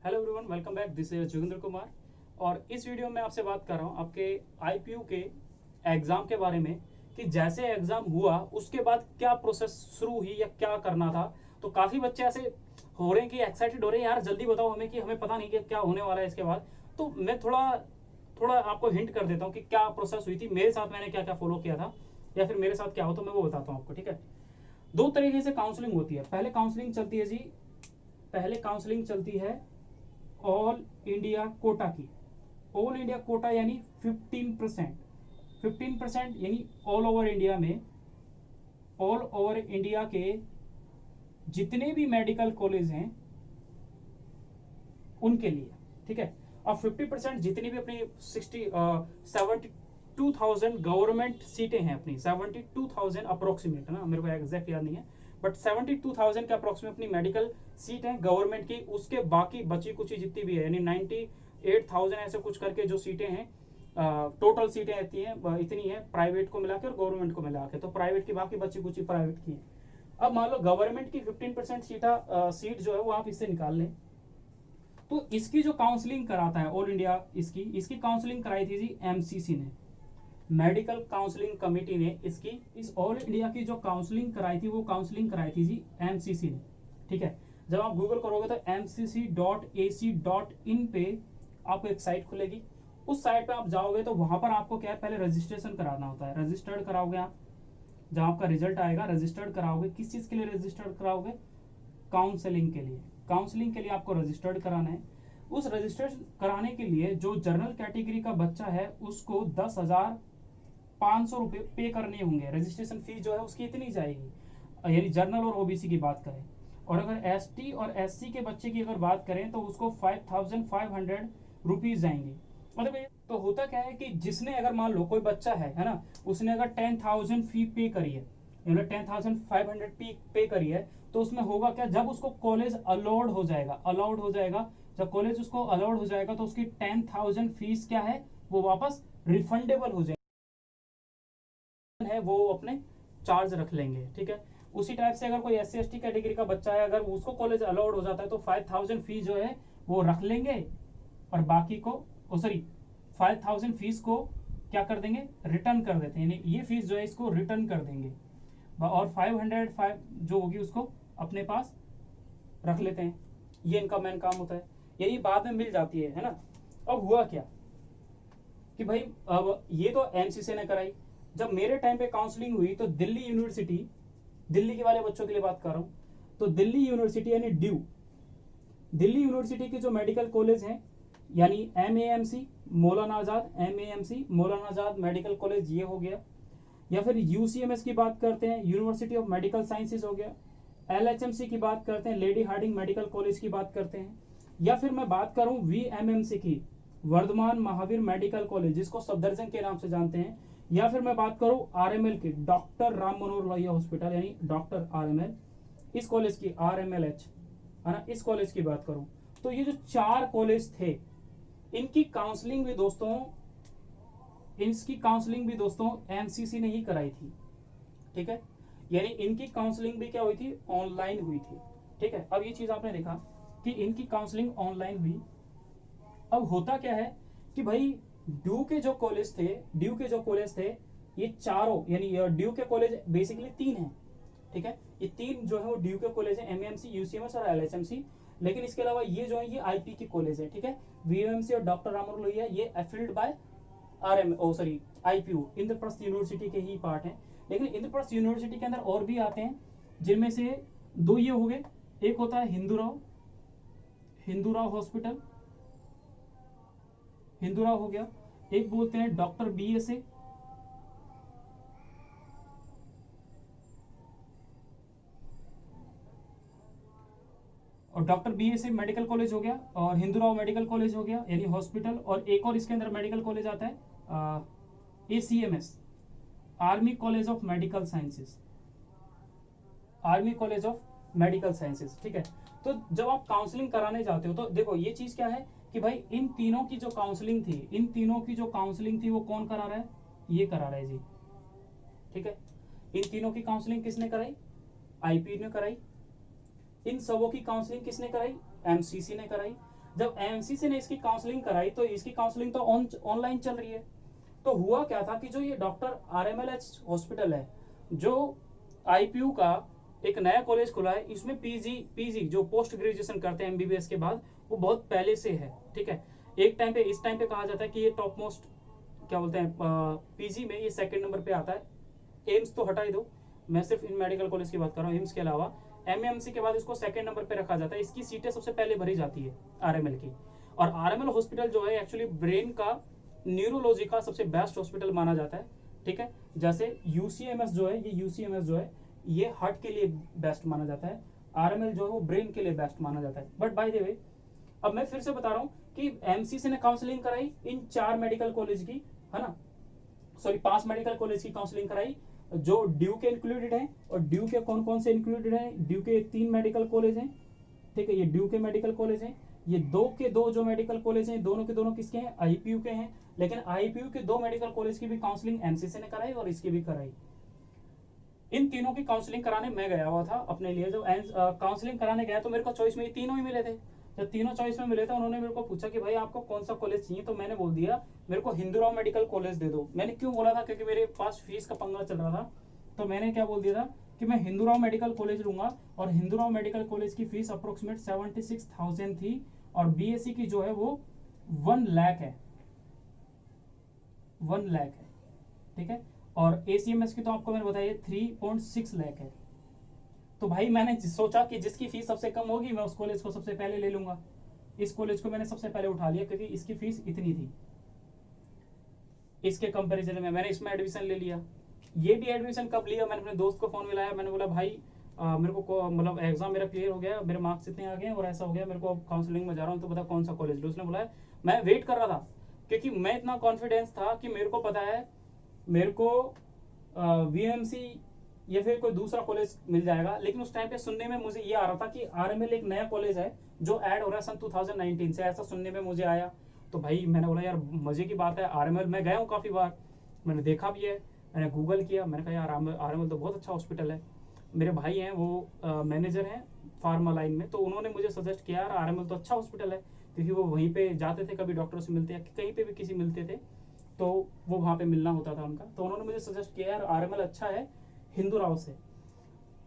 Hello everyone, welcome back. This is Joginder Kumar और इस video में आपसे बात कर रहा हूँ आपके आईपीयू के एग्ज़ाम के बारे में कि जैसे एग्ज़ाम हुआ उसके बाद क्या प्रोसेस शुरू हुई या क्या करना था। तो काफ़ी बच्चे ऐसे हो रहे हैं कि एक्साइटेड हो रहे हैं, यार जल्दी बताओ हमें कि हमें पता नहीं कि क्या होने वाला है इसके बाद। तो मैं थोड़ा थोड़ा आपको हिंट कर देता हूँ कि क्या प्रोसेस हुई थी, मेरे साथ मैंने क्या क्या फॉलो किया था या फिर मेरे साथ क्या हो, तो मैं वो बताता हूँ आपको। ठीक है, दो तरीके से काउंसलिंग होती है। पहले काउंसलिंग चलती है ऑल इंडिया कोटा की। ऑल इंडिया कोटा यानी 15%। 15% यानी ऑल ओवर इंडिया में, ऑल ओवर इंडिया के जितने भी मेडिकल कॉलेज हैं उनके लिए। ठीक है, अब 50% जितनी भी अपनी 72,000 गवर्नमेंट सीटें हैं, अपनी 72,000 अप्रोक्सीमेट ना, मेरे को एग्जैक्ट याद नहीं है, बट 72,000 के अप्रोक्सीमेट अपनी मेडिकल सीट है गवर्नमेंट की। उसके बाकी बची कुछ जितनी भी है यानी 98,000 ऐसे कुछ करके जो सीटें हैं, टोटल सीटें आती हैं इतनी है प्राइवेट को मिला के और गवर्नमेंट को मिला के, तो प्राइवेट की बाकी बची कुछ प्राइवेट की है। अब मान लो गवर्नमेंट की 15% सीट जो है वो आप इससे निकाल लें, तो इसकी जो काउंसलिंग कराता है ऑल इंडिया, इसकी काउंसलिंग कराई थी जी एमसीसी ने, मेडिकल काउंसलिंग कमेटी ने। इसकी इस ऑल इंडिया की जो काउंसलिंग कराई थी वो काउंसलिंग कराई थी जी एमसीसी ने। ठीक है, जब आप गूगल करोगे तो mcc.ac.in पे आपको एक साइट खुलेगी। उस साइट पे आप जाओगे तो वहां पर आपको क्या है, पहले रजिस्ट्रेशन कराना होता है। रजिस्टर्ड कराओगे आप, जब आपका रिजल्ट आएगा रजिस्टर्ड कराओगे। किस चीज के लिए रजिस्टर्ड कराओगे? काउंसलिंग के लिए। काउंसलिंग के लिए आपको रजिस्टर्ड कराना है। उस रजिस्टर्ड कराने के लिए जो जनरल कैटेगरी का बच्चा है उसको 10,500 रुपये पे करने होंगे। रजिस्ट्रेशन फीस जो है उसकी इतनी जाएगी, यानी जनरल और ओबीसी की बात करें। और अगर एसटी और एससी के बच्चे की अगर बात करें तो उसको 5,500 रुपीज जाएंगी। मतलब तो होता क्या है कि जिसने अगर मान लो कोई बच्चा है ना, उसने अगर 10,000 फी पे करी है, मतलब 10,500 पे करी है, तो उसमें होगा क्या, जब उसको कॉलेज अलाउड हो जाएगा, जब कॉलेज उसको अलाउड हो जाएगा तो उसकी 10,000 फीस क्या है, वो वापस रिफंडेबल हो है, वो अपने चार्ज रख लेंगे। ठीक है, उसी टाइप से अगर कोई SC ST कैटेगरी का बच्चा है, अगर उसको कॉलेज अलाउड हो जाता है तो 5,000 फीस जो है वो रख लेंगे और बाकी को, सॉरी, 5,000 फीस को क्या कर देंगे, रिटर्न कर देते हैं, यानी ये फीस जो है इसको रिटर्न कर देंगे और 505 जो होगी उसको अपने पास रख लेते हैं। ये इनका मेन काम होता है, यही बाद में मिल जाती है ना। अब हुआ क्या कि भाई, अब ये तो एमसीसी ने कराई। जब मेरे टाइम पे काउंसलिंग हुई तो दिल्ली यूनिवर्सिटी, दिल्ली के वाले बच्चों के लिए बात कर रहा हूँ, तो दिल्ली यूनिवर्सिटी यानी ड्यू, दिल्ली यूनिवर्सिटी के जो मेडिकल कॉलेज हैं, यानी MAMC Maulana Azad, MAMC Maulana Azad medical college ये हो गया, या फिर UCMS की बात करते हैं, यूनिवर्सिटी ऑफ मेडिकल साइंसेज हो गया, LHMC की बात करते हैं, लेडी हार्डिंग मेडिकल कॉलेज की बात करते हैं, या फिर मैं बात करूं VMMC की, वर्धमान महावीर मेडिकल कॉलेज जिसको सफदरजंग के नाम से जानते हैं, या फिर मैं बात करूं RML की, डॉक्टर राम मनोहर लोहिया हॉस्पिटल यानी डॉक्टर RML, इस कॉलेज की RMLH है ना, इस कॉलेज की बात करूं, तो ये जो चार कॉलेज थे इनकी काउंसलिंग भी दोस्तों, एमसीसी ने ही कराई थी। ठीक है, यानी इनकी काउंसलिंग भी क्या हुई थी, ऑनलाइन हुई थी। ठीक है, अब ये चीज आपने देखा कि इनकी काउंसलिंग ऑनलाइन हुई। अब होता क्या है कि भाई, ड्यू के जो कॉलेज थे, ये चारों, यानी ड्यू के कॉलेज बेसिकली तीन हैं। ठीक है, ये तीन जो है वो ड्यू के कॉलेज है, MAMC, UCMS और LHMC। लेकिन इसके अलावा ये जो है ये IP के कॉलेज है। ठीक है, VMMC और डॉक्टर राम लोहिया ये एफिल्ड बाय IPU, इंद्रप्रस्थ यूनिवर्सिटी के ही पार्ट हैं। लेकिन इंद्रप्रस्थ यूनिवर्सिटी के अंदर और भी आते हैं, जिनमें से दो ये हो गए। एक होता है हिंदूराव हॉस्पिटल, हिंदूराव हो गया। एक बोलते हैं डॉक्टर BSA, और डॉक्टर BSA मेडिकल कॉलेज हो गया, और हिंदूराव मेडिकल कॉलेज हो गया यानी हॉस्पिटल, और एक और इसके अंदर मेडिकल कॉलेज आता है ACMS, army college of medical sciences, army college of medical sciences. ठीक है, तो जब आप काउंसलिंग कराने जाते हो तो देखो ये चीज क्या है कि भाई, इन तीनों की जो काउंसलिंग थी वो कौन करा रहा है, ये करा रहा है जी। ठीक है, इन तीनों की काउंसलिंग किसने कराई, IP ने कराई। इन सबों की काउंसलिंग किसने कराई, MCC ने कराई। जब एमसीसी ने इसकी काउंसलिंग कराई तो इसकी काउंसलिंग तो ऑनलाइन चल रही है। तो हुआ क्या था कि जो ये डॉक्टर आरएमएलएच हॉस्पिटल है, जो आईपीयू का एक नया कॉलेज खुला है, इसमें पीजी जो पोस्ट ग्रेजुएशन करते हैं एमबीबीएस के बाद, वो बहुत पहले से है। ठीक है, एक टाइम पे इस टाइम पे कहा जाता है कि ये टॉप मोस्ट क्या बोलते हैं पीजी में ये सेकंड नंबर पे आता है। एम्स तो हटा ही दो, मैं सिर्फ इन मेडिकल कॉलेज की बात कर रहा हूँ। एम्स के अलावा एमएमसी के बाद इसको सेकंड नंबर पे रखा जाता है। इसकी सीटें सबसे पहले भरी जाती है आरएमएल की। और आरएमएल हॉस्पिटल जो है एक्चुअली ब्रेन का, न्यूरोलॉजी का सबसे बेस्ट हॉस्पिटल माना जाता है। ठीक है, जैसे यूसीएमएस जो है, ये यूसीएमएस जो है ये हार्ट के लिए बेस्ट माना जाता है, आरएमएल जो है वो ब्रेन के लिए बेस्ट माना जाता है। बट बाय द वे, अब मैं फिर से बता रहा हूँ कि एमसीसी ने काउंसलिंग कराई इन 4 मेडिकल कॉलेज की, है ना, सॉरी 5 मेडिकल कॉलेज की काउंसलिंग कराई जो ड्यू के इंक्लूडेड है। और ड्यू के कौन कौन से इंक्लूडेड है? ड्यू के 3 मेडिकल कॉलेज हैं। ठीक है, ये ड्यू के मेडिकल कॉलेज हैं। ये 2 के 2 जो मेडिकल कॉलेज हैं, दोनों के दोनों किसके हैं? आईपीयू के हैं। लेकिन आईपीयू के 2 मेडिकल कॉलेज की भी काउंसलिंग एमसीसी ने कराई और इसकी भी कराई। इन तीनों की काउंसलिंग कराने मैं गया हुआ था अपने लिए। जब काउंसलिंग कराने गया तो मेरे को चॉइस में ये तीनों ही मिले थे। जब तीनों चॉइस में मिले थे, उन्होंने मेरे को पूछा कि भाई आपको कौन सा कॉलेज चाहिए, तो मैंने बोल दिया मेरे को हिंदूराव मेडिकल कॉलेज दे दो। मैंने क्यों बोला था? क्योंकि मेरे पास फीस का पंगा चल रहा था। तो मैंने क्या बोल दिया था कि मैं हिंदूराव मेडिकल कॉलेज लूंगा। और हिंदूराव मेडिकल कॉलेज की फीस अप्रोक्सीमेट 76,000 थी और बीएससी की जो है वो 1 लाख है, 1 लाख है। ठीक है, और एसीएमएस की तो आपको मैंने बताया 3.6 लाख है। तो भाई मैंने सोचा कि जिसकी फीस सबसे कम होगी मैं उस कॉलेज को सबसे पहले ले लूंगा। इस कॉलेज को मैंने सबसे पहले उठा लिया क्योंकि इसकी फीस इतनी थी। इसके कंपैरिजन में मैंने इसमें एडमिशन ले लिया। ये भी एडमिशन कब लिया? मैंने अपने दोस्त को फोन मिलाया, मैंने बोला भाई मेरे को मतलब एग्जाम मेरा क्लियर हो गया, मेरे मार्क्स इतने आ गए और ऐसा हो गया, मेरे को काउंसलिंग में जा रहा हूँ, तो बता कौन सा कॉलेज लो। उसने बोला, मैं वेट कर रहा था क्योंकि मैं इतना कॉन्फिडेंस था कि मेरे को पता है मेरे को वीएमसी या फिर कोई दूसरा कॉलेज मिल जाएगा। लेकिन उस टाइम पे सुनने में मुझे ये आ रहा था कि आरएमएल एक नया कॉलेज है जो ऐड हो रहा है सन 2019 से, ऐसा सुनने में मुझे आया। तो भाई मैंने बोला यार मजे की बात है, आरएमएल मैं गया हूँ काफी बार, मैंने देखा भी है, मैंने गूगल किया, मैंने कहा यार आरएमएल तो बहुत अच्छा हॉस्पिटल है। मेरे भाई हैं वो मैनेजर हैं फार्मा लाइन में, तो उन्होंने मुझे सजेस्ट किया यार आरएमएल तो अच्छा हॉस्पिटल है, क्योंकि वो वहीं पे जाते थे, कभी डॉक्टर से मिलते या कहीं पे भी किसी मिलते थे तो वो वहाँ पे मिलना होता था उनका। तो उन्होंने मुझे सजेस्ट किया यार आरएमएल अच्छा है हिंदूराव से।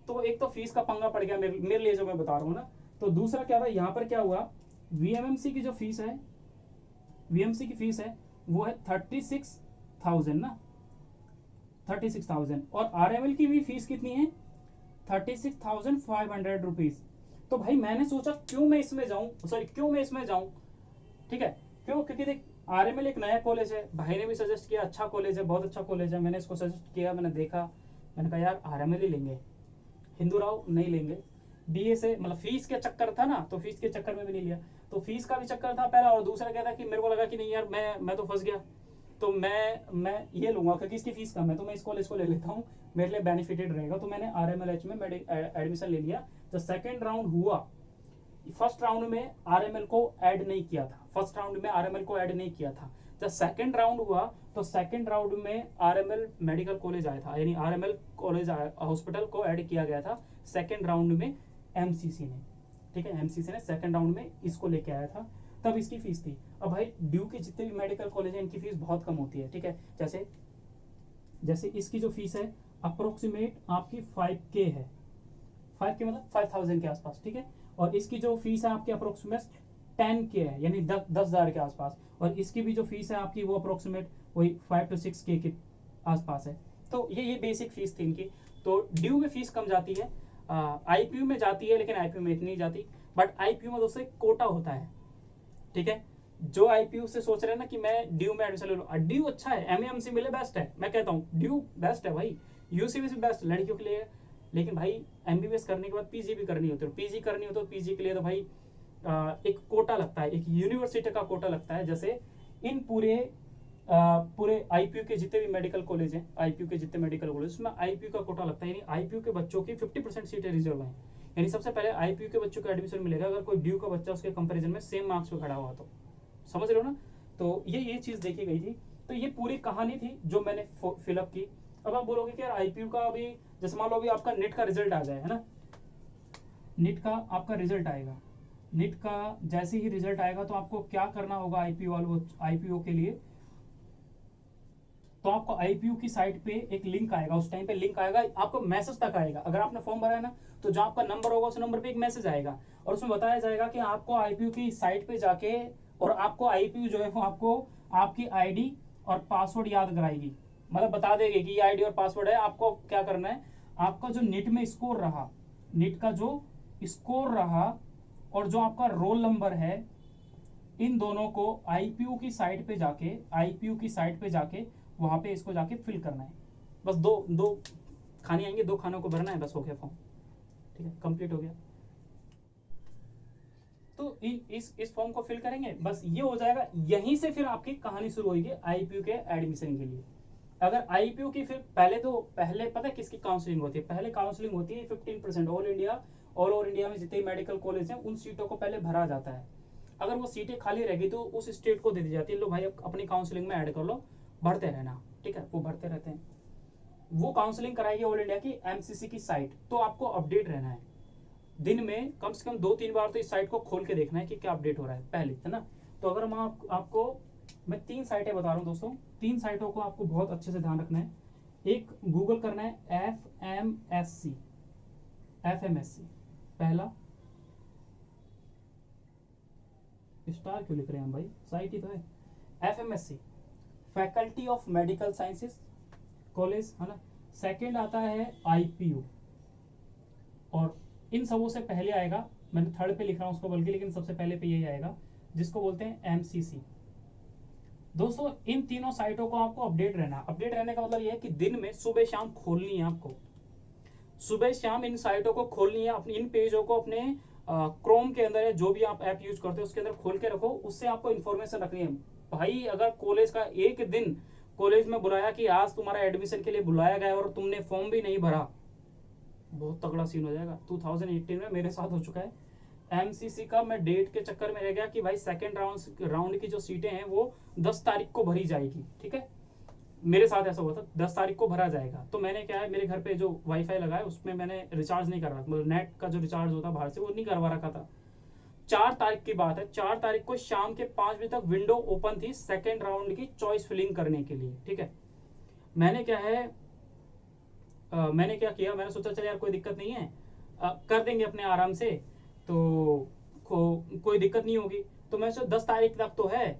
तो एक तो फीस का पंगा पड़ गया मेरे लिए जो मैं बता रहा हूँ ना। तो दूसरा क्या था, यहाँ पर क्या हुआ, वीएमएमसी की जो फीस है, वीएमसी की फीस है वो है 36,000 ना, 36,000। और आरएमएल की भी फीस कितनी है? 36,500 रुपीज। तो भाई मैंने सोचा क्यों मैं इसमें जाऊं, सॉरी क्यों मैं इसमें जाऊं। ठीक है, क्यों? क्योंकि देख आरएमएल एक नया कॉलेज है, भाई ने भी सजेस्ट किया अच्छा कॉलेज है, बहुत अच्छा कॉलेज है। मैंने इसको सजेस्ट किया, मैंने देखा, मैंने कहा यार आरएमएल ही लेंगे, हिंदूराव नहीं लेंगे। बीए से मतलब फीस के चक्कर था ना, तो फीस के चक्कर में भी नहीं लिया। तो फीस का भी चक्कर था पहला, और दूसरा क्या था कि मेरे को लगा कि नहीं यार मैं तो फंस गया, तो मैं ये लूंगा क्योंकि इसकी फीस कम है, तो मैं इस कॉलेज को ले लेता हूँ, मेरे लिए बेनिफिटेड रहेगा। तो मैंने आरएमएलएच में एडमिशन ले लिया। जब सेकेंड राउंड हुआ, फर्स्ट राउंड में आरएमएल को ऐड नहीं किया था, फर्स्ट राउंड में आरएमएल को ऐड नहीं किया था। जब सेकेंड राउंड हुआ तो सेकेंड राउंड में आरएमएल मेडिकल कॉलेज आया था, यानी आरएमएल कॉलेज हॉस्पिटल को ऐड किया गया था सेकेंड राउंड में एमसीसी ने। ठीक है, एमसीसी ने सेकेंड राउंड में इसको लेके आया था, तब इसकी फीस थी। अब भाई ड्यू के जितने भी मेडिकल कॉलेज हैं इनकी फीस बहुत कम होती है। ठीक है, जैसे इसकी जो फीस है अप्रोक्सीमेट आपकी 5K है, 5K मतलब 5,000 के आसपास। ठीक है, और इसकी जो फीस है आपकी अप्रोक्सीमेट 10K है, यानी 10,000 के आसपास। और इसकी भी जो फीस है आपकी वो अप्रोक्सीमेट वही 5 to 6K के आसपास है। तो ये बेसिक फीस थी इनकी। तो ड्यू में फीस कम जाती है, आईपीयू में जाती है, लेकिन आईपीयू में इतनी नहीं जाती। बट आईपीयू में दोस्तों एक कोटा होता है। ठीक है, जो आईपीयू से सोच रहे हैं ना कि मैं ड्यू में एडमिशन ले लूं, ड्यू अच्छा है, एमएमसी मिले बेस्ट है, मैं कहता हूँ ड्यू बेस्ट है भाई, यूसीबीसी बेस्ट लड़कियों के लिए। लेकिन भाई एमबीबीएस करने के बाद पीजी भी करनी होती है, पीजी करनी हो तो पीजी के लिए तो भाई एक कोटा लगता है, एक यूनिवर्सिटी का कोटा लगता है। जैसे इन पूरे आईपीयू के जितने भी मेडिकल कॉलेज हैं, आईपीयू के जितने मेडिकल कॉलेज उसमें आईपीयू का कोटा लगता है, यानी आईपीयू के बच्चों की 50% सीटें रिजर्व हैं। यानी सबसे पहले आईपीयू के बच्चों को एडमिशन मिलेगा अगर कोई ड्यू का बच्चा उसके कंपैरिजन में सेम मार्क्स पे खड़ा हुआ तो। समझ रहे हो ना? तो ये चीज देखी गई थी। तो ये पूरी कहानी थी जो मैंने फिलअप की। अब आप बोलोगे कि यार आईपीयू का अभी, जैसे मान लो अभी आपका नेट का रिजल्ट आ जाए, है ना, नेट का आपका रिजल्ट आएगा, नीट का जैसे ही रिजल्ट आएगा तो आपको क्या करना होगा आईपीओ के लिए, तो आपको आईपीयू की साइट पे एक लिंक आएगा, उस टाइम पे लिंक आएगा, आपको मैसेज तक आएगा। अगर आपने फॉर्म भरा है ना, तो जो आपका नंबर होगा उस नंबर पे एक मैसेज आएगा और उसमें बताया जाएगा कि आपको आईपीयू की साइट पे जाके, और आपको आईपीयू जो है वो आपको आपकी आईडी और पासवर्ड याद कराएगी, मतलब बता देगी कि ये आईडी और पासवर्ड है। आपको क्या करना है, आपका जो नीट में स्कोर रहा, नीट का जो स्कोर रहा और जो आपका रोल नंबर है, इन दोनों को आईपीयू की साइट पे जाके, आईपीयू की साइट पे जाके वहां पे इसको जाके फिल करना है। बस दो दो खाने आएंगे, दो खानों को भरना है, बस हो गया फॉर्म, ठीक है, कंप्लीट हो गया। तो इस फॉर्म को फिल करेंगे, बस ये हो जाएगा। यहीं से फिर आपकी कहानी शुरू होगी आईपीयू के एडमिशन के लिए। अगर आईपीयू की फिर पहले पता है किसकी काउंसलिंग होती है, पहले काउंसलिंग होती है 15% ऑल ओवर इंडिया में जितने मेडिकल कॉलेज हैं उन सीटों को पहले भरा जाता है। अगर वो सीटें खाली रहेगी तो उस स्टेट को दे दी जाती है, लो भाई अपनी काउंसलिंग में ऐड कर लो, भरते रहना, ठीक है, वो भरते रहते हैं। वो काउंसलिंग कराएगी ऑल इंडिया की एमसीसी की साइट, तो आपको अपडेट रहना है, दिन में कम से कम 2-3 बार तो इस साइट को खोल के देखना है कि क्या अपडेट हो रहा है पहले, है ना। तो अगर आपको मैं 3 साइटें बता रहा हूँ दोस्तों, 3 साइटों को आपको बहुत अच्छे से ध्यान रखना है। एक गूगल करना है एफएमएससी, पहला, स्टार क्यों लिख रहे हैं हम भाई, साइट ही तो है, FMSC faculty of medical sciences college, है ना। सेकंड आता है आईपीयू, और इन सबों से पहले आएगा, मैंने थर्ड पे लिख रहा हूं उसको बल्कि, लेकिन सबसे पहले पे यही आएगा जिसको बोलते हैं एमसीसी। दोस्तों इन तीनों साइटों को आपको अपडेट रहना। अपडेट रहने का मतलब यह है कि दिन में सुबह शाम खोलनी है आपको, सुबह शाम इन साइटों को खोलनी है, अपनी इन पेजों को अपने क्रोम के अंदर, जो भी आप ऐप यूज करते हो उसके अंदर खोल के रखो, उससे आपको इन्फॉर्मेशन रखनी है। भाई अगर कॉलेज का एक दिन कॉलेज में बुलाया कि आज तुम्हारा एडमिशन के लिए बुलाया गया और तुमने फॉर्म भी नहीं भरा, बहुत तगड़ा सीन हो जाएगा। 2018 में मेरे साथ हो चुका है। एमसीसी का मैं डेट के चक्कर में रह गया कि भाई सेकेंड राउंड की जो सीटें हैं वो 10 तारीख को भरी जाएगी, ठीक है, मेरे साथ ऐसा हुआ था, 10 तारीख को भरा जाएगा। तो मैंने क्या है, मेरे घर पे जो वाईफाई लगा है उसमें मैंने रिचार्ज नहीं कर रहा, मतलब नेट का जो रिचार्ज होता बाहर से वो नहीं करवा रखा था। 4 तारीख की बात है, 4 तारीख को शाम के 5 बजे तक विंडो ओपन थी सेकेंड राउंड की चॉइस फिलिंग करने के लिए, ठीक है। मैंने क्या है, मैंने क्या किया, मैंने सोचा चल यार कोई दिक्कत नहीं है, कर देंगे अपने आराम से, तो कोई दिक्कत नहीं होगी। तो मैं सोचा 10 तारीख तक तो है,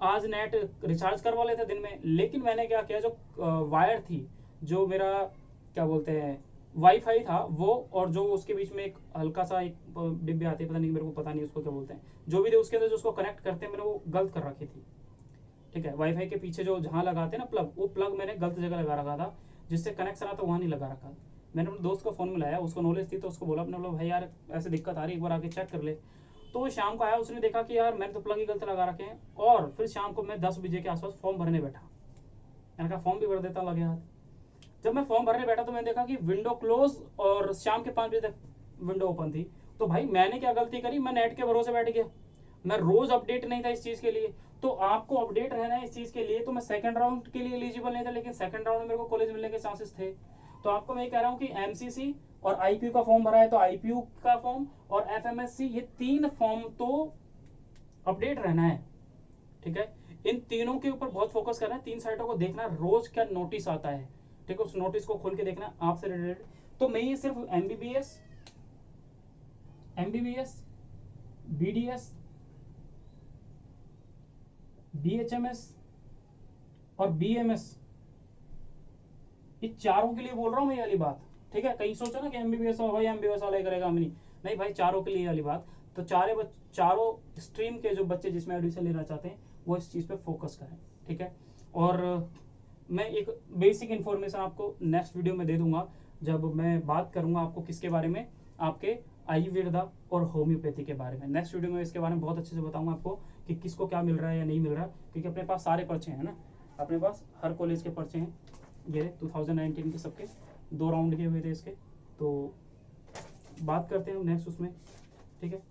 आज नेट रिचार्ज करवा लेते दिन में। लेकिन मैंने क्या किया, जो वायर थी, जो मेरा क्या बोलते हैं वाईफाई था वो, और जो उसके बीच में एक हल्का सा एक डिब्बे आते हैं, पता नहीं मेरे को पता नहीं उसको क्या बोलते हैं, जो भी थे उसके अंदर जो उसको कनेक्ट करते हैं, मैंने वो गलत कर रखी थी, ठीक है। वाईफाई के पीछे जो जहाँ लगाते हैं ना प्लग, वो प्लग मैंने गलत जगह लगा रखा था, जिससे कनेक्शन आता वहाँ नहीं लगा रखा। मैंने अपने दोस्त को फोन मिलाया, उसको नॉलेज थी, तो उसको बोला, अपने बोला भाई यार ऐसे दिक्कत आ रही है, एक बार आके चेक कर ले। तो वो शाम को आया, उसने देखा कि यार मैंने तो प्लग ही गलत लगा रखे हैं, और फिर शाम को मैं 10 बजे के आसपास फॉर्म भरने बैठा। मैंने कहा फॉर्म भी भर देता, लगे हाथ। जब मैं फॉर्म भरने बैठा तो मैंने देखा कि विंडो क्लोज और शाम के 5 बजे तक विंडो ओपन थी। तो भाई मैंने क्या गलती करी, मैं नेट के भरोसे बैठ गया, मैं रोज अपडेट नहीं था इस चीज के लिए। तो आपको अपडेट रहना है इस चीज के लिए। तो मैं सेकंड राउंड के लिए एलिजिबल नहीं था, लेकिन सेकंड राउंड में मेरे को कॉलेज मिलने के चांसेस थे। तो आपको मैं कह रहा हूं कि एमसीसी और आईपीयू का फॉर्म भरा है, तो आईपीयू का फॉर्म और एफएमएससी, ये 3 फॉर्म तो अपडेट रहना है, ठीक है। इन तीनों के ऊपर बहुत फोकस करना है, 3 साइटों को देखना, रोज क्या नोटिस आता है, ठीक है, उस नोटिस को खोल के देखना आपसे रिलेटेड। तो मैं ये सिर्फ एमबीबीएस, बीडीएस, बीएचएमएस और बीएमएस, ये चारों के लिए बोल रहा हूं मैं ये वाली बात, ठीक है। कहीं सोचो ना कि एमबीबीएस हो भाई, एमबीबीएस वाला करेगा, हम नहीं भाई, चारों के लिए वाली बात। तो चारों स्ट्रीम के जो बच्चे जिसमें एडमिशन लेना चाहते हैं वो इस चीज पे फोकस करें, ठीक है। और मैं एक बेसिक इन्फॉर्मेशन आपको नेक्स्ट वीडियो में दे दूंगा, जब मैं बात करूंगा आपको किसके बारे में, आपके आयुर्वेदा और होम्योपैथी के बारे में। नेक्स्ट वीडियो में इसके बारे में बहुत अच्छे से बताऊंगा आपको कि किसको क्या मिल रहा है या नहीं मिल रहा, क्योंकि अपने पास सारे पर्चे हैं ना, अपने पास हर कॉलेज के पर्चे हैं, ये 2019 के सबके 2 राउंड के हुए थे इसके। तो बात करते हैं हम नेक्स्ट उसमें, ठीक है।